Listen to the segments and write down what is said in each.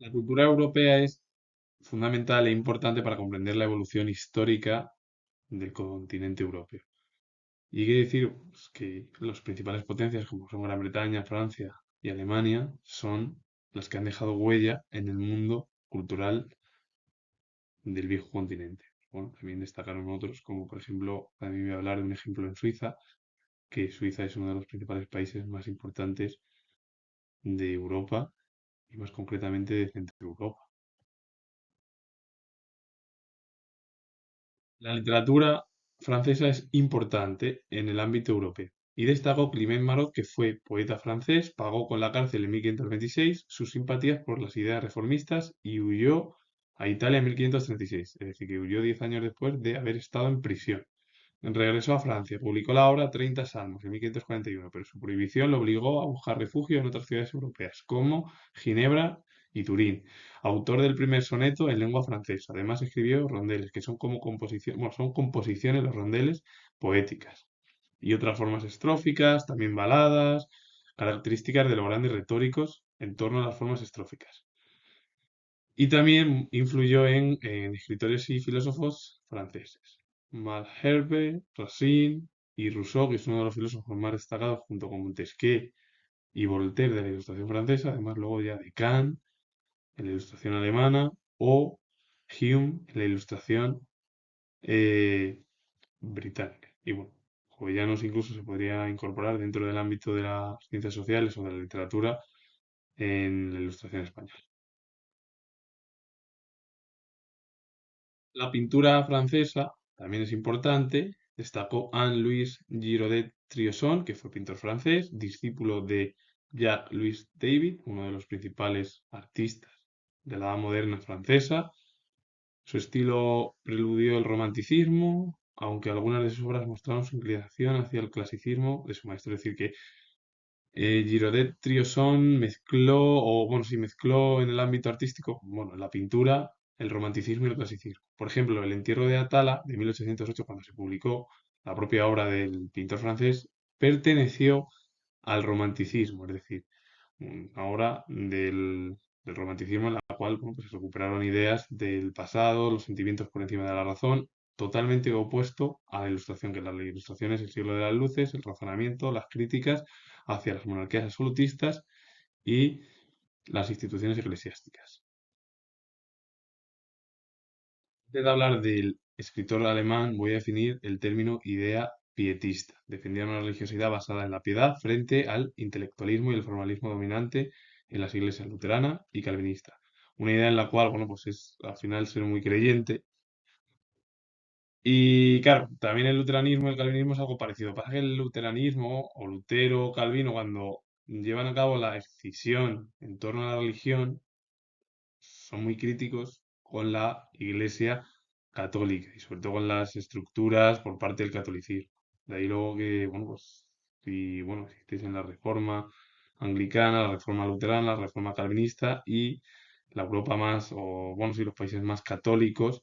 La cultura europea es fundamental e importante para comprender la evolución histórica del continente europeo. Y hay que decir pues, que las principales potencias, como son Gran Bretaña, Francia y Alemania, son las que han dejado huella en el mundo cultural del viejo continente. Bueno, también destacaron otros, como por ejemplo, a mí voy a hablar de un ejemplo en Suiza, que Suiza es uno de los principales países más importantes de Europa y más concretamente de Centro Europa. La literatura francesa es importante en el ámbito europeo y destacó Climent Marot, que fue poeta francés, pagó con la cárcel en 1526 sus simpatías por las ideas reformistas y huyó a Italia en 1536, es decir, que huyó 10 años después de haber estado en prisión. Regresó a Francia, publicó la obra 30 Salmos en 1541, pero su prohibición lo obligó a buscar refugio en otras ciudades europeas, como Ginebra y Turín. Autor del primer soneto en lengua francesa. Además escribió rondeles, que son como bueno, son composiciones, los rondeles, poéticas. Y otras formas estróficas, también baladas, características de los grandes retóricos en torno a las formas estróficas. Y también influyó en escritores y filósofos franceses. Malherbe, Racine y Rousseau, que es uno de los filósofos más destacados, junto con Montesquieu y Voltaire de la Ilustración francesa, además luego ya de Kant en la Ilustración alemana o Hume en la Ilustración eh, británica. Y bueno, Jovellanos incluso se podría incorporar dentro del ámbito de las ciencias sociales o de la literatura en la Ilustración española. La pintura francesa también es importante. Destacó Anne-Louise Giraudet-Triosson, que fue pintor francés, discípulo de Jacques-Louis David, uno de los principales artistas de la edad moderna francesa. Su estilo preludió el romanticismo, aunque algunas de sus obras mostraron su inclinación hacia el clasicismo de su maestro. Es decir, que Giraudet-Triosson mezcló, o bueno, sí, mezcló en el ámbito artístico, bueno, la pintura, el romanticismo y el clasicismo. Por ejemplo, El entierro de Atala, de 1808, cuando se publicó la propia obra del pintor francés, perteneció al romanticismo, es decir, una obra del romanticismo en la cual bueno, pues se recuperaron ideas del pasado, los sentimientos por encima de la razón, totalmente opuesto a la ilustración, que la ilustración es el siglo de las luces, el razonamiento, las críticas hacia las monarquías absolutistas y las instituciones eclesiásticas. Antes de hablar del escritor alemán, voy a definir el término idea pietista. Defendía una religiosidad basada en la piedad frente al intelectualismo y el formalismo dominante en las iglesias luterana y calvinista. Una idea en la cual, bueno, pues es al final ser muy creyente. Y claro, también el luteranismo y el calvinismo es algo parecido. Pasa que el luteranismo o Lutero, Calvino, cuando llevan a cabo la escisión en torno a la religión, son muy críticos con la Iglesia católica y sobre todo con las estructuras por parte del catolicismo. De ahí luego que, bueno, pues, si, bueno, si estáis en la reforma anglicana, la reforma luterana, la reforma calvinista y la Europa más, o bueno, si los países más católicos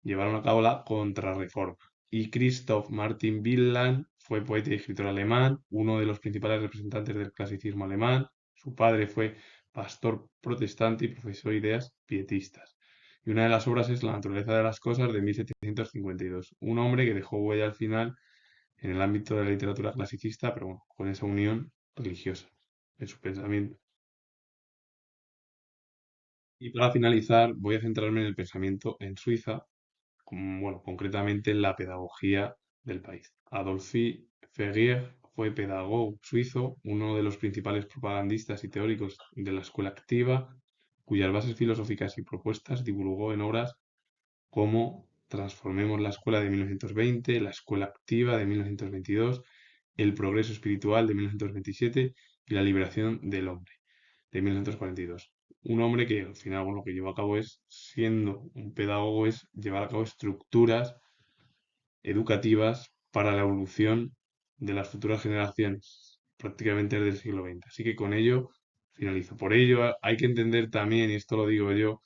llevaron a cabo la contrarreforma. Y Christoph Martin Wieland fue poeta y escritor alemán, uno de los principales representantes del clasicismo alemán. Su padre fue pastor protestante y profesó ideas pietistas. Y una de las obras es La naturaleza de las cosas de 1752. Un hombre que dejó huella al final en el ámbito de la literatura clasicista, pero bueno, con esa unión religiosa en su pensamiento. Y para finalizar, voy a centrarme en el pensamiento en Suiza, bueno, concretamente en la pedagogía del país. Adolphe Ferrier fue pedagogo suizo, uno de los principales propagandistas y teóricos de la escuela activa, cuyas bases filosóficas y propuestas divulgó en obras como Transformemos la escuela de 1920, La escuela activa de 1922, El progreso espiritual de 1927 y La liberación del hombre de 1942. Un hombre que al final, bueno, lo que llevó a cabo es, siendo un pedagogo, es llevar a cabo estructuras educativas para la evolución de las futuras generaciones, prácticamente desde el siglo XX. Así que con ello finalizo. Por ello hay que entender también, y esto lo digo yo,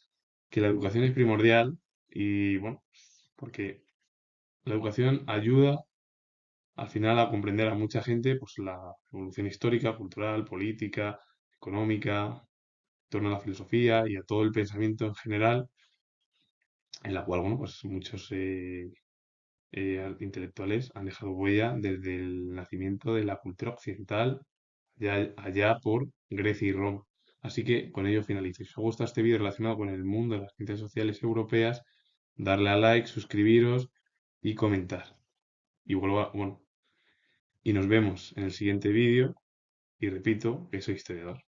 que la educación es primordial y bueno, porque la educación ayuda al final a comprender a mucha gente pues la evolución histórica, cultural, política, económica, torno a la filosofía y a todo el pensamiento en general, en la cual, bueno, pues muchos intelectuales han dejado huella desde el nacimiento de la cultura occidental, allá por Grecia y Roma. Así que con ello finalizo. Si os gusta este vídeo relacionado con el mundo de las ciencias sociales europeas, darle a like, suscribiros y comentar. Y bueno, y nos vemos en el siguiente vídeo. Y repito que soy historiador.